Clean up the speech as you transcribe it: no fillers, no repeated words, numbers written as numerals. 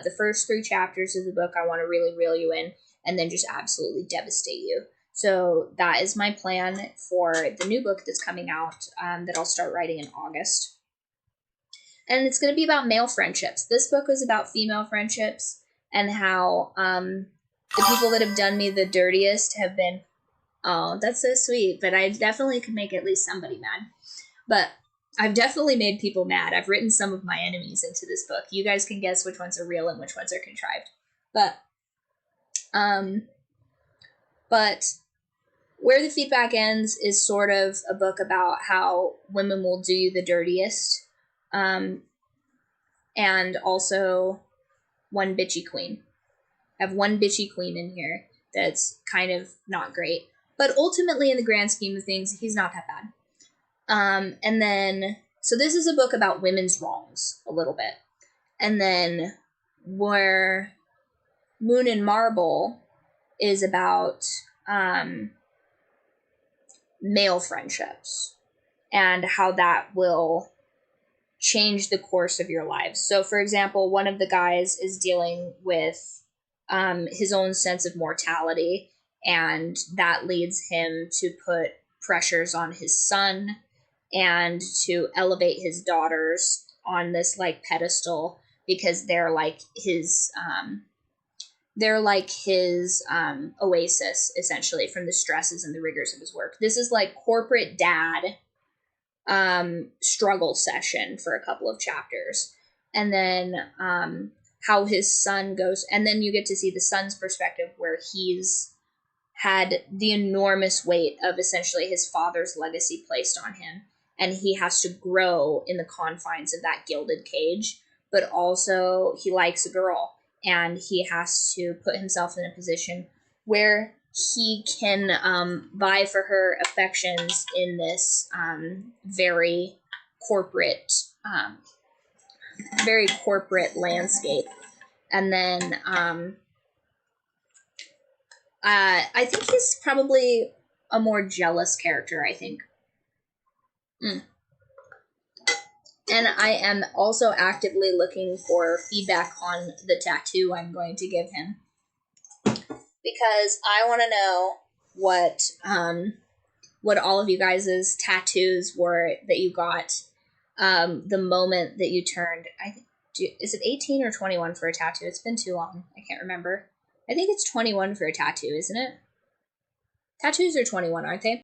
The first 3 chapters of the book, I want to really reel you in and then just absolutely devastate you. So that is my plan for the new book that's coming out that I'll start writing in August. And it's going to be about male friendships. This book was about female friendships and how the people that have done me the dirtiest have been, oh, that's so sweet, but I definitely could make at least somebody mad. But I've definitely made people mad. I've written some of my enemies into this book. You guys can guess which ones are real and which ones are contrived. But where the feedback ends is sort of a book about how women will do you the dirtiest. And also one bitchy queen. I have one bitchy queen in here that's kind of not great. But ultimately, in the grand scheme of things, he's not that bad. And then, so this is a book about women's wrongs a little bit. And then where Moon and Marble is about male friendships and how that will change the course of your lives. So, for example, one of the guys is dealing with his own sense of mortality, and that leads him to put pressures on his son and to elevate his daughters on this like pedestal because they're like his oasis, essentially, from the stresses and the rigors of his work. This is like corporate dad struggle session for a couple of chapters. And then how his son goes, and then you get to see the son's perspective where he's had the enormous weight of essentially his father's legacy placed on him, and he has to grow in the confines of that gilded cage. But also he likes a girl, and he has to put himself in a position where he can vie for her affections in this very corporate landscape. And then I think he's probably a more jealous character, I think. And I am also actively looking for feedback on the tattoo I'm going to give him, because I want to know what all of you guys' tattoos were that you got the moment that you turned, is it 18 or 21 for a tattoo? It's been too long. I can't remember. I think it's 21 for a tattoo, isn't it? Tattoos are 21, aren't they?